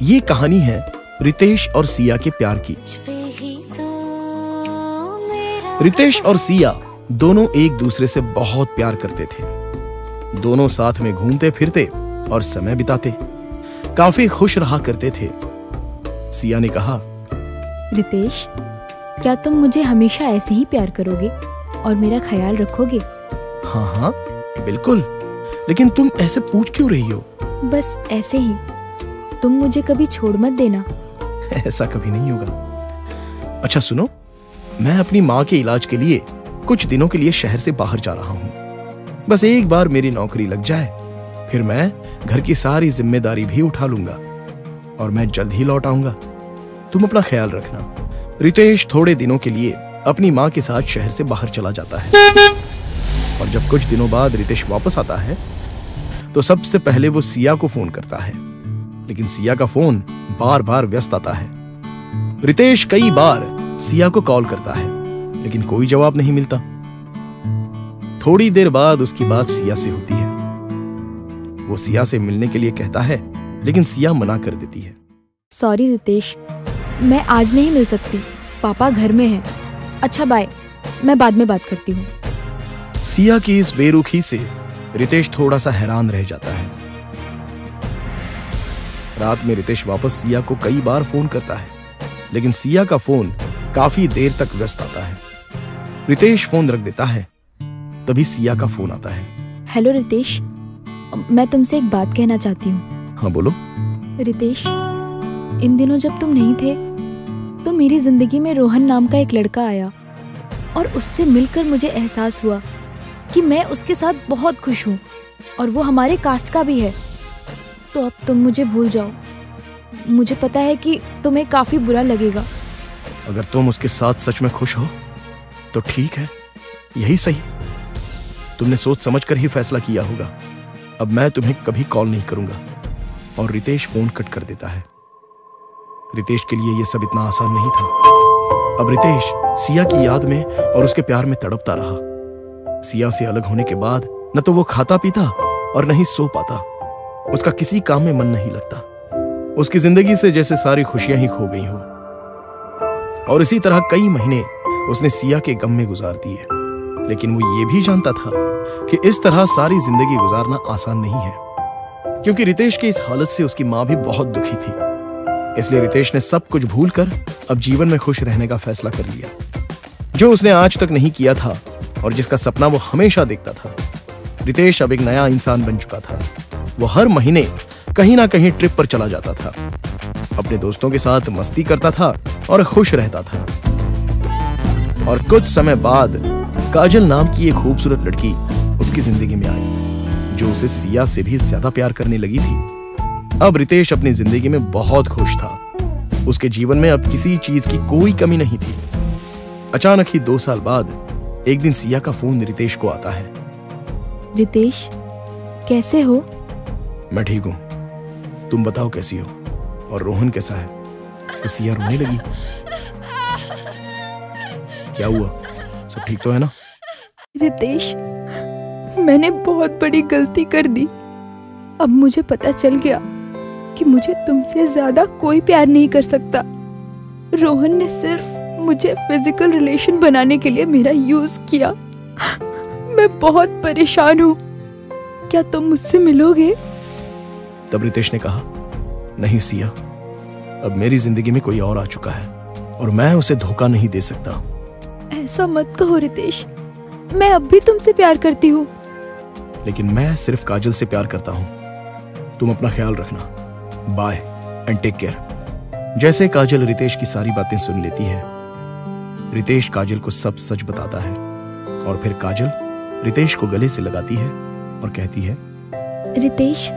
ये कहानी है रितेश और सिया के प्यार की। रितेश और सिया दोनों एक दूसरे से बहुत प्यार करते थे। दोनों साथ में घूमते फिरते और समय बिताते, काफी खुश रहा करते थे। सिया ने कहा, रितेश, क्या तुम मुझे हमेशा ऐसे ही प्यार करोगे और मेरा ख्याल रखोगे? हाँ हाँ बिल्कुल, लेकिन तुम ऐसे पूछ क्यों रही हो? बस ऐसे ही, तुम मुझे कभी छोड़ मत देना। ऐसा कभी नहीं होगा। अच्छा सुनो, मैं अपनी माँ के इलाज के लिए कुछ दिनों के लिए शहर से बाहर जा रहा हूँ। बस एक बार मेरी नौकरी लग जाए, फिर मैं घर की सारी जिम्मेदारी भी उठा लूंगा और मैं जल्द ही लौट आऊंगा। तुम अपना ख्याल रखना। रितेश थोड़े दिनों के लिए अपनी माँ के साथ शहर से बाहर चला जाता है और जब कुछ दिनों बाद रितेश वापस आता है तो सबसे पहले वो सिया को फोन करता है, लेकिन सिया का फोन बार बार व्यस्त आता है। रितेश कई बार सिया को कॉल करता है, लेकिन कोई जवाब नहीं मिलता। थोड़ी देर बाद उसकी बात सिया से होती है। वो सिया से मिलने के लिए कहता है, लेकिन सिया मना कर देती है। सॉरी रितेश, मैं आज नहीं मिल सकती, पापा घर में हैं। अच्छा बाय, मैं बाद में बात करती हूँ। सिया की इस बेरुखी से रितेश थोड़ा सा हैरान रह जाता है। रात में रितेश वापस सिया को कई बार फोन करता है, लेकिन सिया का फोन काफी देर तक व्यस्त आता है। रितेश फोन रख देता है, तभी सिया का फोन आता है। हेलो रितेश, मैं तुमसे एक बात कहना चाहती हूँ। हाँ बोलो। रितेश, इन दिनों जब तुम नहीं थे तो मेरी जिंदगी में रोहन नाम का एक लड़का आया और उससे मिलकर मुझे एहसास हुआ कि मैं उसके साथ बहुत खुश हूँ और वो हमारे कास्ट का भी है। तो अब तुम मुझे भूल जाओ। मुझे पता है कि तुम्हें काफी बुरा लगेगा। अगर तुम उसके साथ सच में खुश हो तो ठीक है, यही सही। तुमने सोच समझ कर ही फैसला किया होगा। अब मैं तुम्हें कभी कॉल नहीं करूंगा। और रितेश फोन कट कर देता है। रितेश के लिए यह सब इतना आसान नहीं था। अब रितेश सिया की याद में और उसके प्यार में तड़पता रहा। सिया से अलग होने के बाद न तो वो खाता पीता और न ही सो पाता। उसका किसी काम में मन नहीं लगता। उसकी जिंदगी से जैसे सारी खुशियां ही खो गई हो। और इसी तरह कई महीने उसने सिया के गम में गुजार दिए। लेकिन वो ये भी जानता था कि इस तरह सारी जिंदगी गुजारना आसान नहीं है, क्योंकि रितेश की इस हालत से उसकी मां भी बहुत दुखी थी। इसलिए रितेश ने सब कुछ भूलकर अब जीवन में खुश रहने का फैसला कर लिया, जो उसने आज तक नहीं किया था और जिसका सपना वो हमेशा देखता था। रितेश अब एक नया इंसान बन चुका था। वो हर महीने कहीं ना कहीं ट्रिप पर चला जाता था, अपने दोस्तों के साथ मस्ती करता था और खुश रहता था। और कुछ समय बाद काजल नाम की एक खूबसूरत लड़की उसकी जिंदगी में आई, जो उसे सिया से भी ज्यादा प्यार करने लगी थी। अब रितेश अपनी जिंदगी में बहुत खुश था। उसके जीवन में अब किसी चीज की कोई कमी नहीं थी। अचानक ही 2 साल बाद एक दिन सिया का फोन रितेश को आता है। रितेश, कैसे हो? मैं ठीक हूं, तुम बताओ कैसी हो, और रोहन कैसा है? तो सिया रोने लगी। क्या हुआ, सब ठीक तो है ना? रितेश, मैंने बहुत बड़ी गलती कर दी। अब मुझे पता चल गया कि मुझे तुमसे ज्यादा कोई प्यार नहीं कर सकता। रोहन ने सिर्फ मुझे फिजिकल रिलेशन बनाने के लिए मेरा यूज किया। मैं बहुत परेशान हूँ। क्या तुम मुझसे मिलोगे? तब रितेश ने कहा, नहीं सिया, अब मेरी जिंदगी में कोई और आ चुका है और मैं उसे धोखा नहीं दे सकता। ऐसा मत कहो रितेश, मैं अब भी तुमसे प्यार करती हूँ। लेकिन मैं सिर्फ काजल से प्यार करता हूँ। तुम अपना ख्याल रखना। Bye and take care. जैसे काजल रितेश की सारी बातें सुन लेती है, रितेश काजल को सब सच बताता है और फिर काजल रितेश को गले से लगाती है और कहती है, रितेश,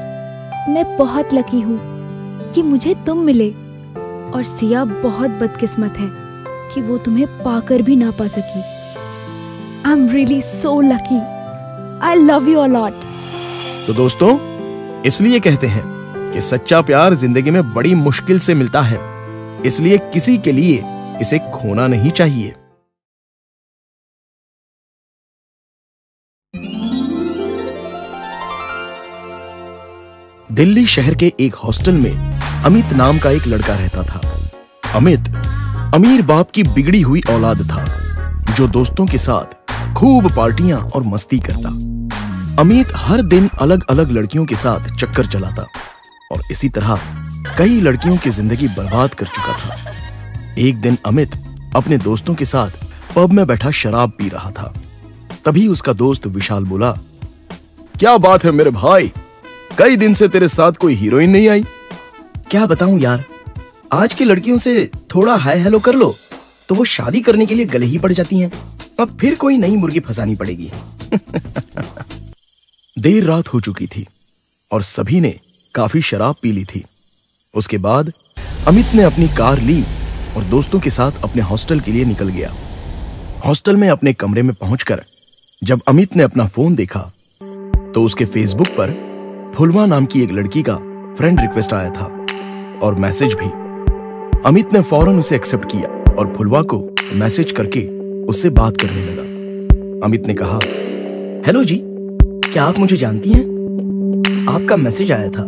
मैं बहुत लकी हूँ कि मुझे तुम मिले और सिया बहुत बदकिस्मत है कि वो तुम्हें पाकर भी ना पा सकी। I am really so lucky. I love you a lot. तो दोस्तों, इसलिए कहते हैं कि सच्चा प्यार जिंदगी में बड़ी मुश्किल से मिलता है, इसलिए किसी के लिए इसे खोना नहीं चाहिए। दिल्ली शहर के एक हॉस्टल में अमित नाम का एक लड़का रहता था। अमित अमीर बाप की बिगड़ी हुई औलाद था, जो दोस्तों के साथ खूब पार्टियां और मस्ती करता। अमित हर दिन अलग अलग लड़कियों के साथ चक्कर चलाता और इसी तरह कई लड़कियों की जिंदगी बर्बाद कर चुका था। एक दिन अमित अपने दोस्तों के साथ पब में बैठा शराब पी रहा था। तभी उसका दोस्त विशाल बोला, क्या बात है मेरे भाई, कई दिन से तेरे साथ कोई हीरोइन नहीं आई। क्या बताऊं यार, आज की लड़कियों से थोड़ा हाय हेलो कर लो तो वो शादी करने के लिए गले ही पड़ जाती हैं। अब फिर कोई नई मुर्गी फंसानी पड़ेगी। देर रात हो चुकी थी और सभी ने काफी शराब पी ली थी। उसके बाद अमित ने अपनी कार ली और दोस्तों के साथ अपने हॉस्टल के लिए निकल गया। हॉस्टल में अपने कमरे में पहुंचकर जब अमित ने अपना फोन देखा तो उसके फेसबुक पर फुलवा नाम की एक लड़की का फ्रेंड रिक्वेस्ट आया था और मैसेज भी। अमित ने फौरन उसे एक्सेप्ट किया और फुलवा को मैसेज करके उससे बात करने लगा। अमित ने कहा, हेलो जी, क्या आप मुझे जानती हैं? आपका मैसेज आया था।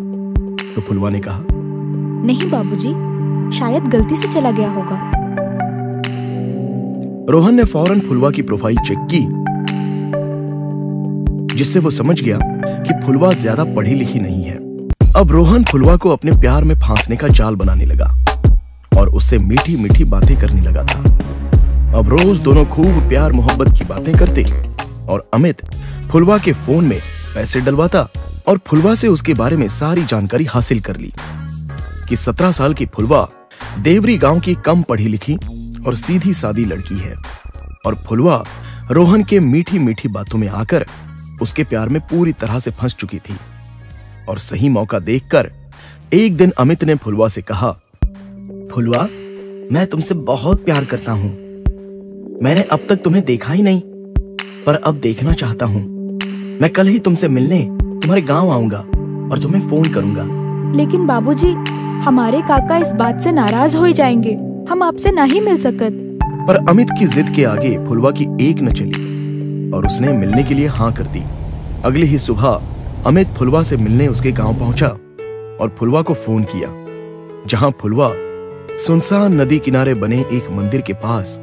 तो फुलवा ने कहा, नहीं बाबूजी, शायद गलती से चला गया होगा। रोहन ने फौरन फुलवा की प्रोफाइल चेक की, जिससे वो समझ गया कि फुलवा ज्यादा पढ़ी लिखी नहीं है। अब रोहन फुलवा को अपने प्यार में फांसने का जाल बनाने लगा और उससे मीठी मीठी बातें करने लगा था। अब रोज दोनों खूब प्यार मोहब्बत की बातें करते और अमित फुलवा के फोन में पैसे डलवाता और फुलवा से उसके बारे में सारी जानकारी हासिल कर ली कि 17 साल की फुलवा देवरी गांव की कम पढ़ी लिखी और सीधी सादी लड़की है और फुलवा रोहन के मीठी मीठी बातों में आकर उसके प्यार में पूरी तरह से फंस चुकी थी। और सही मौका देखकर एक दिन अमित ने फुलवा से कहा, फुलवा, मैं तुमसे बहुत प्यार करता हूँ। मैंने अब तक तुम्हें देखा ही नहीं, पर अब देखना चाहता हूँ। मैं कल ही तुमसे मिलने तुम्हारे गांव आऊंगा और तुम्हें फोन करूंगा। लेकिन बाबूजी, हमारे काका इस बात से नाराज हो जाएंगे, हम आपसे नहीं मिल सकत। पर अमित की जिद के आगे फुलवा की एक न चली और उसने मिलने के लिए हाँ कर दी। अगली ही सुबह अमित फुलवा से मिलने उसके गांव पहुंचा और फुलवा को फोन किया, जहां फुलवा सुनसान नदी किनारे बने एक मंदिर के पास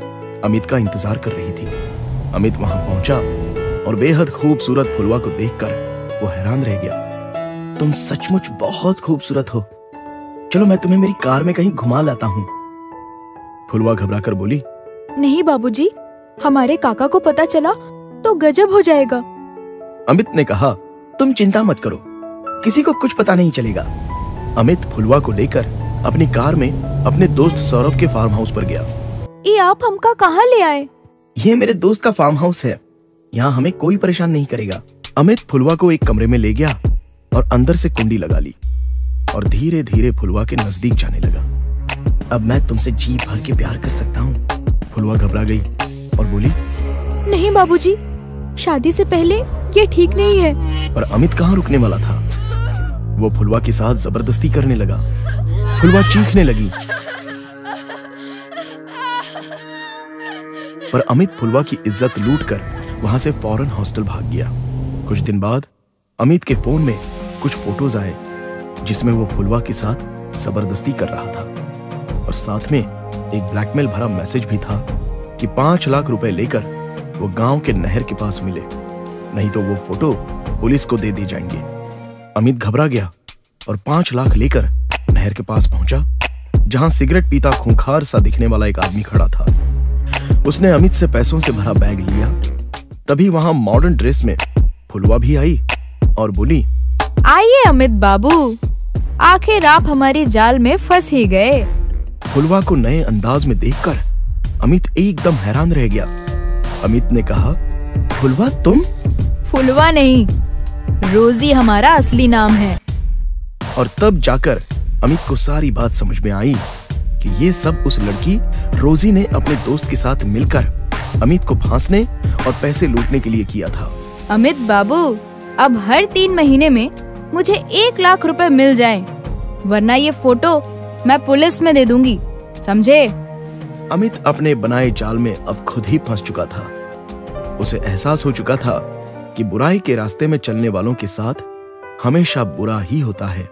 अमित का इंतजार कर रही थी। अमित वहां पहुंचा और बेहद खूबसूरत फुलवा को देखकर वो हैरान रह गया। तुम सचमुच बहुत खूबसूरत हो। चलो मैं तुम्हें मेरी कार में कहीं घुमा लाता हूँ। फुलवा घबराकर बोली, नहीं बाबूजी, हमारे काका को पता चला तो गजब हो जाएगा। अमित ने कहा, तुम चिंता मत करो, किसी को कुछ पता नहीं चलेगा। अमित फुलवा को लेकर अपनी कार में अपने दोस्त सौरभ के फार्म हाउस पर गया। ये आप हमका कहाँ ले आए? ये मेरे दोस्त का फार्म हाउस है, यहाँ हमें कोई परेशान नहीं करेगा। अमित फुलवा को एक कमरे में ले गया और अंदर से कुंडी लगा ली और धीरे धीरे फुलवा के नजदीक जाने लगा। अब मैं तुमसे जी भर के प्यार कर सकता हूँ। फुलवा घबरा गई और बोली, नहीं बाबूजी, शादी से पहले ये ठीक नहीं है। पर अमित कहाँ रुकने वाला था। वो फुलवा के साथ जबरदस्ती करने लगा। फुलवा चीखने लगी, पर अमित फुलवा की इज्जत लूटकर वहां से फौरन हॉस्टल भाग गया। कुछ दिन बाद अमित के फोन में कुछ फोटोज आए जिसमें वो फुलवा के साथ जबरदस्ती कर रहा था और साथ में एक ब्लैकमेल भरा मैसेज भी था कि 5 लाख रुपए लेकर वो गांव के नहर के पास मिले, नहीं तो वो फोटो पुलिस को दे दी जाएंगे। अमित घबरा गया और 5 लाख लेकर नहर के पास पहुंचा, जहां सिगरेट पीता खूंखार सा दिखने वाला एक आदमी खड़ा था। उसने अमित से पैसों से भरा बैग लिया। तभी वहां मॉडर्न ड्रेस में फुलवा भी आई और बोली, आइए अमित बाबू, आखिर आप हमारे जाल में फंस ही गए। फुलवा को नए अंदाज में देखकर अमित एकदम हैरान रह गया। अमित ने कहा, फुलवा तुम? फुलवा नहीं, रोजी हमारा असली नाम है। और तब जाकर अमित को सारी बात समझ में आई कि ये सब उस लड़की रोजी ने अपने दोस्त के साथ मिलकर अमित को फांसने और पैसे लूटने के लिए किया था। अमित बाबू, अब हर 3 महीने में मुझे 1 लाख रुपए मिल जाएं, वरना ये फोटो मैं पुलिस में दे दूंगी, समझे? अमित अपने बनाए जाल में अब खुद ही फंस चुका था। उसे एहसास हो चुका था कि बुराई के रास्ते में चलने वालों के साथ हमेशा बुरा ही होता है।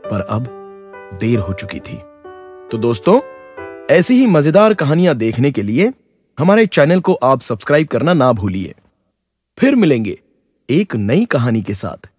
पर अब देर हो चुकी थी। तो दोस्तों, ऐसी ही मजेदार कहानियां देखने के लिए हमारे चैनल को आप सब्सक्राइब करना ना भूलिए। फिर मिलेंगे एक नई कहानी के साथ।